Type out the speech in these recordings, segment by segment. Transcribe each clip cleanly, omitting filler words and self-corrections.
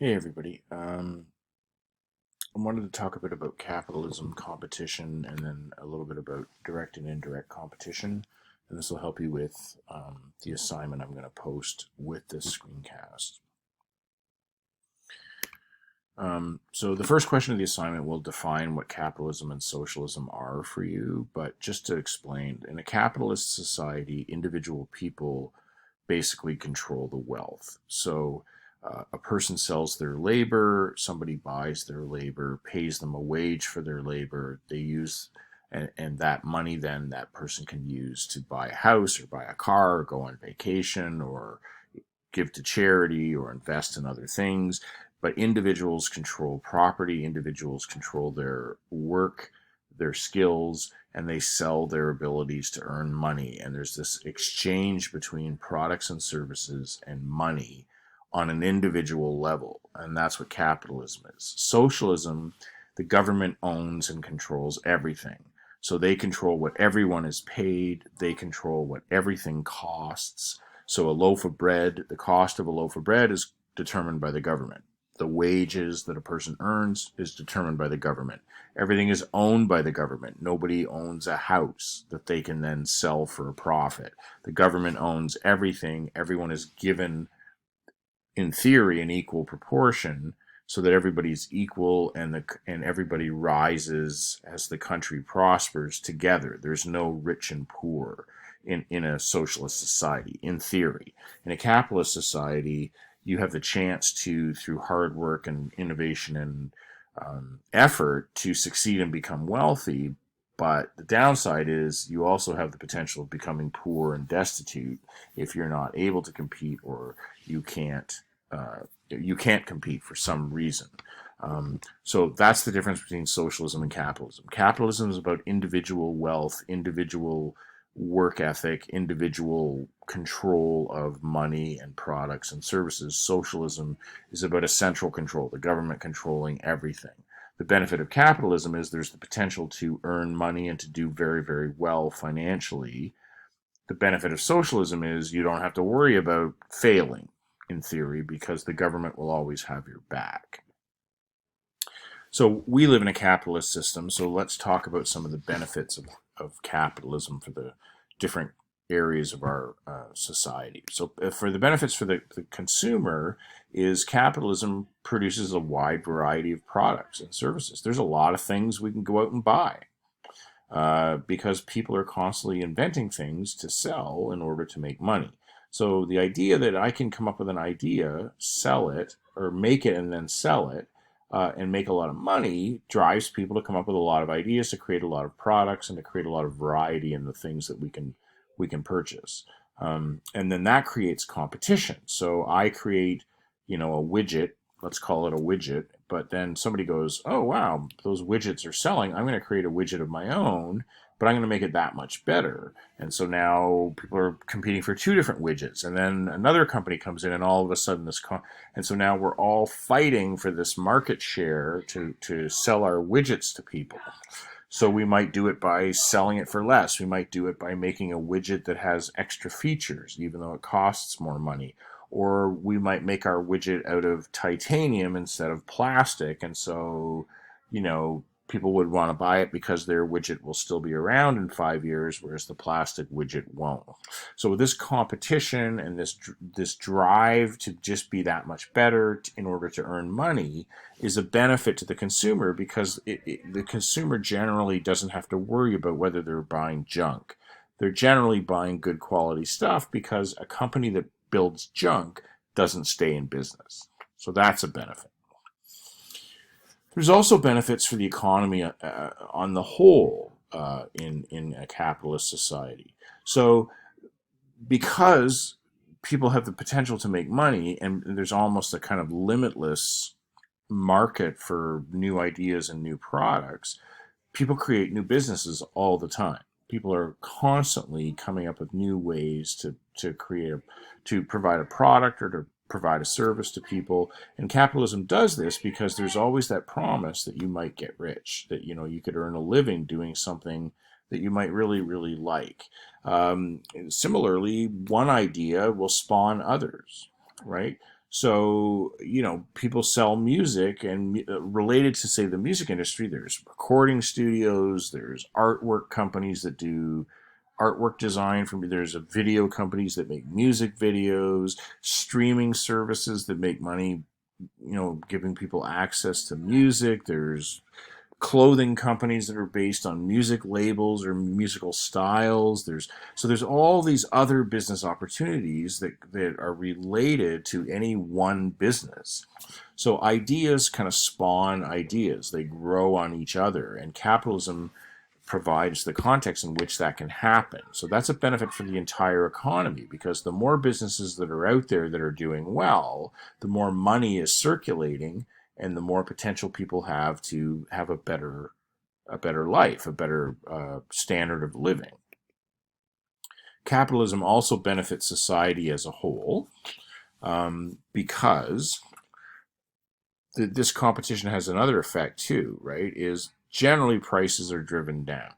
Hey everybody. I wanted to talk a bit about capitalism, competition, and then a little bit about direct and indirect competition. And this will help you with the assignment I'm going to post with this screencast. So the first question of the assignment will define what capitalism and socialism are for you. But just to explain, in a capitalist society, individual people basically control the wealth. So a person sells their labor, somebody buys their labor, pays them a wage for their labor. They use, and that money then that person can use to buy a house or buy a car or go on vacation or give to charity or invest in other things. But individuals control property, individuals control their work, their skills, and they sell their abilities to earn money. And there's this exchange between products and services and money on an individual level. And that's what capitalism is. Socialism, the government owns and controls everything. So they control what everyone is paid, they control what everything costs. So a loaf of bread, the cost of a loaf of bread is determined by the government. The wages that a person earns is determined by the government. Everything is owned by the government. Nobody owns a house that they can then sell for a profit. The government owns everything. Everyone is given, in theory, an equal proportion so that everybody's equal and everybody rises as the country prospers together. There's no rich and poor in a socialist society, in theory. In a capitalist society, you have the chance to, through hard work and innovation and effort, to succeed and become wealthy. But the downside is you also have the potential of becoming poor and destitute if you're not able to compete or you can't you can't compete for some reason. So that's the difference between socialism and capitalism. Capitalism is about individual wealth, individual work ethic, individual control of money and products and services. Socialism is about a central control, the government controlling everything. The benefit of capitalism is there's the potential to earn money and to do very, very well financially. The benefit of socialism is you don't have to worry about failing, in theory, because the government will always have your back. So we live in a capitalist system, so let's talk about some of the benefits of capitalism for the different areas of our society. So for the benefits for the consumer is capitalism produces a wide variety of products and services. There's a lot of things we can go out and buy because people are constantly inventing things to sell in order to make money. So the idea that I can come up with an idea, sell it, or make it and then sell it, and make a lot of money drives people to come up with a lot of ideas, to create a lot of products, and to create a lot of variety in the things that we can purchase. And then that creates competition. So I create, a widget. Let's call it a widget. But then somebody goes, "Oh wow, those widgets are selling. I'm going to create a widget of my own, but I'm going to make it that much better." And so now people are competing for two different widgets, and then another company comes in, and all of a sudden and so now we're all fighting for this market share to sell our widgets to people. So we might do it by selling it for less. We might do it by making a widget that has extra features, even though it costs more money. Or we might make our widget out of titanium instead of plastic. And so, people would want to buy it because their widget will still be around in 5 years, whereas the plastic widget won't. So with this competition and this drive to just be that much better in order to earn money is a benefit to the consumer because the consumer generally doesn't have to worry about whether they're buying junk. They're generally buying good quality stuff because a company that builds junk doesn't stay in business. So that's a benefit. There's also benefits for the economy on the whole in a capitalist society. So because people have the potential to make money, and there's almost a kind of limitless market for new ideas and new products, people create new businesses all the time. People are constantly coming up with new ways to to provide a product or to provide a service to people. And capitalism does this because there's always that promise that you might get rich, that you could earn a living doing something that you might really, really like. Similarly, one idea will spawn others, right? So, people sell music, and related to, say, the music industry, there's recording studios, there's artwork companies that do artwork design for me. There's video companies that make music videos, streaming services that make money, giving people access to music. There's clothing companies that are based on music labels or musical styles. There's all these other business opportunities that are related to any one business. So ideas kind of spawn ideas. They grow on each other, and capitalism provides the context in which that can happen. So that's a benefit for the entire economy, because the more businesses that are out there that are doing well, the more money is circulating, and the more potential people have to have a better life, a better standard of living. Capitalism also benefits society as a whole, because this competition has another effect too, right? Is generally prices are driven down.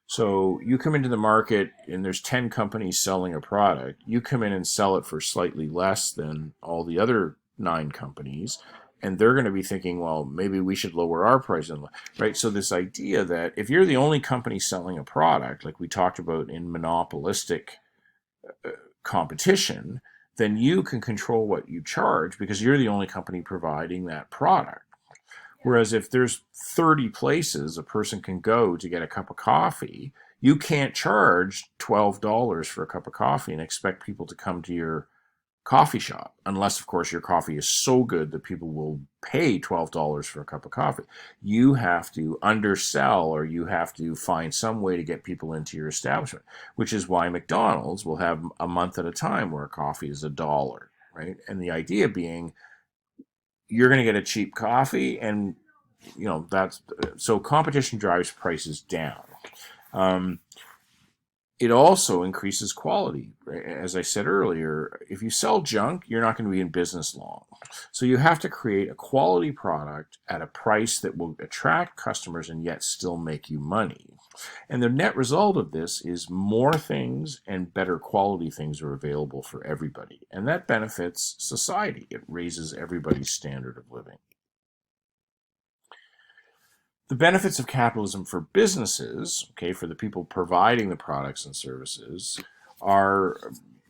So you come into the market and there's 10 companies selling a product. You come in and sell it for slightly less than all the other 9 companies. And they're going to be thinking, well, maybe we should lower our price, right? So this idea that if you're the only company selling a product, like we talked about in monopolistic competition, then you can control what you charge because you're the only company providing that product. Whereas if there's 30 places a person can go to get a cup of coffee, you can't charge $12 for a cup of coffee and expect people to come to your coffee shop, unless, of course, your coffee is so good that people will pay $12 for a cup of coffee. You have to undersell, or you have to find some way to get people into your establishment, which is why McDonald's will have a month at a time where coffee is $1, right? And the idea being, you're going to get a cheap coffee, and that's so competition drives prices down. It also increases quality. As I said earlier, if you sell junk, you're not going to be in business long. So you have to create a quality product at a price that will attract customers and yet still make you money. And the net result of this is more things and better quality things are available for everybody. And that benefits society. It raises everybody's standard of living. The benefits of capitalism for businesses, okay, for the people providing the products and services, are,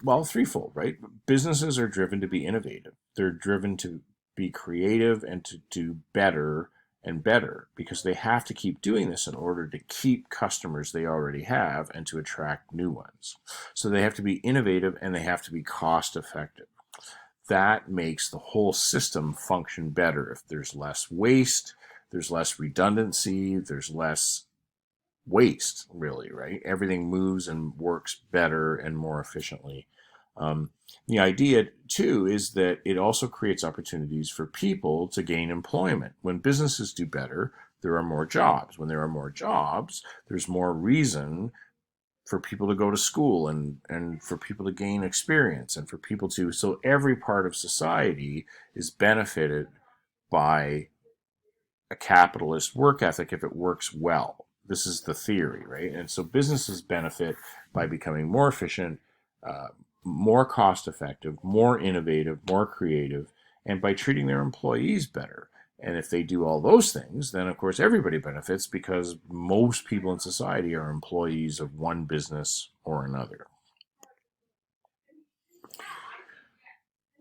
well, threefold, right? Businesses are driven to be innovative. They're driven to be creative and to do better and better, because they have to keep doing this in order to keep customers they already have and to attract new ones. So they have to be innovative and they have to be cost effective. That makes the whole system function better. If there's less waste, there's less redundancy, there's less waste, really, right? Everything moves and works better and more efficiently. The idea, too, is that it also creates opportunities for people to gain employment. When businesses do better, there are more jobs. When there are more jobs, there's more reason for people to go to school and for people to gain experience and for people to... So every part of society is benefited by a capitalist work ethic if it works well. This is the theory, right? And so businesses benefit by becoming more efficient, more cost effective, more innovative, more creative, and by treating their employees better. And if they do all those things, then of course everybody benefits, because most people in society are employees of one business or another.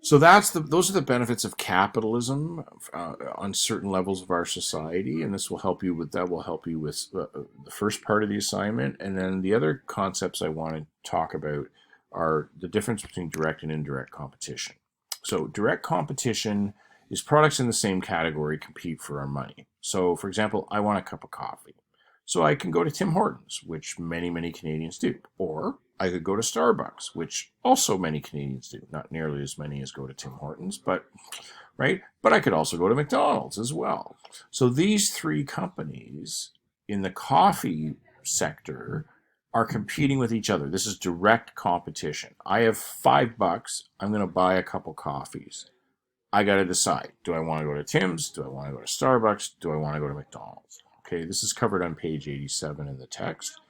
So those are the benefits of capitalism on certain levels of our society, and this will help you with that. Will help you with the first part of the assignment, and then the other concepts I want to talk about are the difference between direct and indirect competition. So direct competition is products in the same category compete for our money. So, for example, I want a cup of coffee. So I can go to Tim Hortons, which many Canadians do. Or I could go to Starbucks, which also many Canadians do. Not nearly as many as go to Tim Hortons, but right? But I could also go to McDonald's as well. So these three companies in the coffee sector are competing with each other. This is direct competition. I have $5. I'm going to buy a couple coffees. I got to decide. Do I want to go to Tim's? Do I want to go to Starbucks? Do I want to go to McDonald's? Okay, this is covered on page 87 in the text.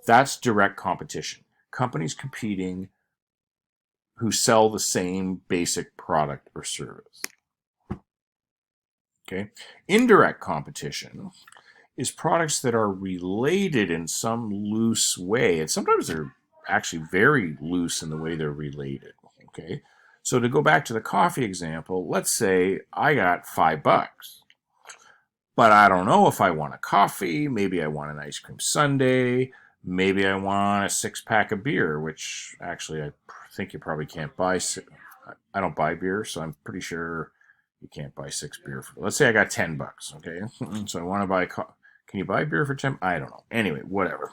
That's direct competition. Companies competing who sell the same basic product or service. Okay, indirect competition is products that are related in some loose way, and sometimes they're actually very loose in the way they're related. Okay, so to go back to the coffee example, let's say I got $5, but I don't know if I want a coffee. Maybe I want an ice cream sundae. Maybe I want a 6-pack of beer, which actually I think you probably can't buy. I don't buy beer, so I'm pretty sure you can't buy 6 beer. Let's say I got $10. Okay, so I want to buy. Can you buy beer for 10? I don't know. Anyway, whatever.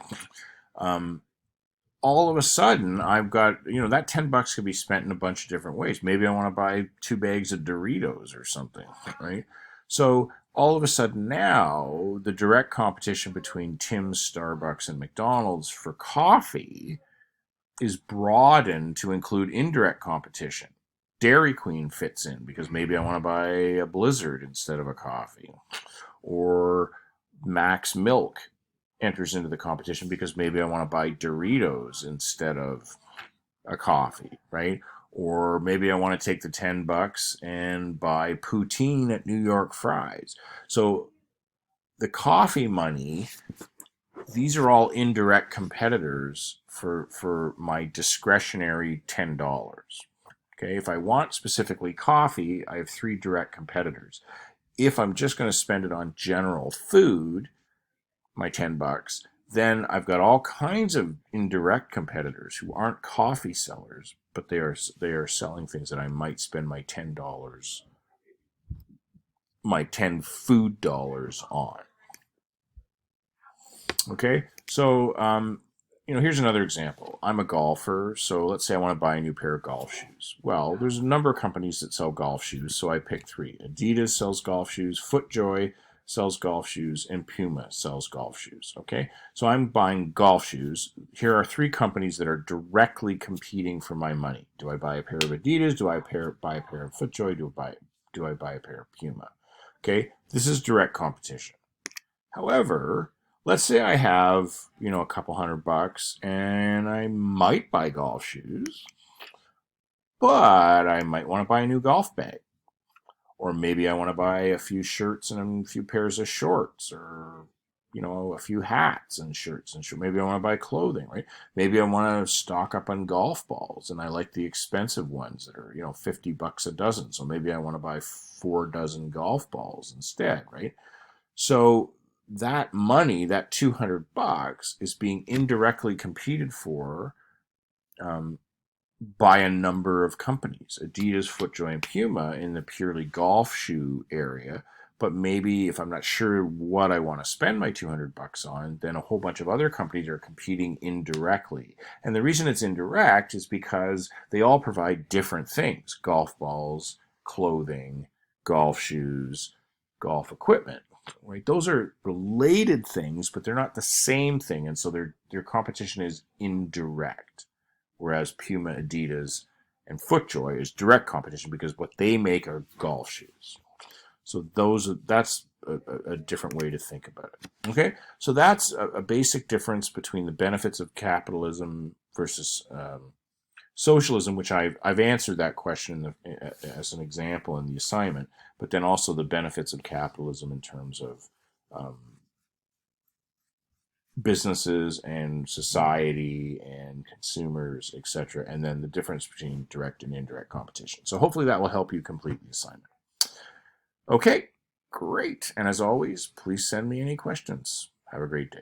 All of a sudden, I've got, that $10 could be spent in a bunch of different ways. Maybe I want to buy 2 bags of Doritos or something, right? So all of a sudden now, the direct competition between Tim's, Starbucks, and McDonald's for coffee is broadened to include indirect competition. Dairy Queen fits in because maybe I want to buy a Blizzard instead of a coffee. Or Max Milk enters into the competition because maybe I want to buy Doritos instead of a coffee, right? Or maybe I want to take the $10 and buy poutine at New York Fries. So the coffee money, these are all indirect competitors for my discretionary $10. Okay, if I want specifically coffee, I have 3 direct competitors. If I'm just going to spend it on general food, my $10, then I've got all kinds of indirect competitors who aren't coffee sellers, but they are selling things that I might spend my $10, my 10 food dollars on. Okay, so here's another example. I'm a golfer, so let's say I want to buy a new pair of golf shoes. Well, there's a number of companies that sell golf shoes, so I picked 3. Adidas sells golf shoes, FootJoy sells golf shoes, and Puma sells golf shoes. Okay, so I'm buying golf shoes. Here are 3 companies that are directly competing for my money. Do I buy a pair of Adidas? Do I buy a pair of FootJoy? Do I buy a pair of Puma? Okay, this is direct competition. However, let's say I have, a couple $100 and I might buy golf shoes, but I might want to buy a new golf bag. Or maybe I want to buy a few shirts and a few pairs of shorts, or, a few hats and shirts and shorts. Maybe I want to buy clothing, right? Maybe I want to stock up on golf balls and I like the expensive ones that are, $50 a dozen. So maybe I want to buy 4 dozen golf balls instead, right? So that money, that $200, is being indirectly competed for by a number of companies, Adidas, FootJoy, and Puma in the purely golf shoe area. But maybe if I'm not sure what I want to spend my $200 on, then a whole bunch of other companies are competing indirectly. And the reason it's indirect is because they all provide different things: golf balls, clothing, golf shoes, golf equipment. Right? Those are related things, but they're not the same thing, and so their competition is indirect. Whereas Puma, Adidas, and FootJoy is direct competition because what they make are golf shoes. So that's a different way to think about it. Okay, so that's a basic difference between the benefits of capitalism versus socialism, which I've answered that question as an example in the assignment, but then also the benefits of capitalism in terms of businesses and society and consumers, etc., and then the difference between direct and indirect competition. So hopefully that will help you complete the assignment. Okay, great. And as always, please send me any questions. Have a great day.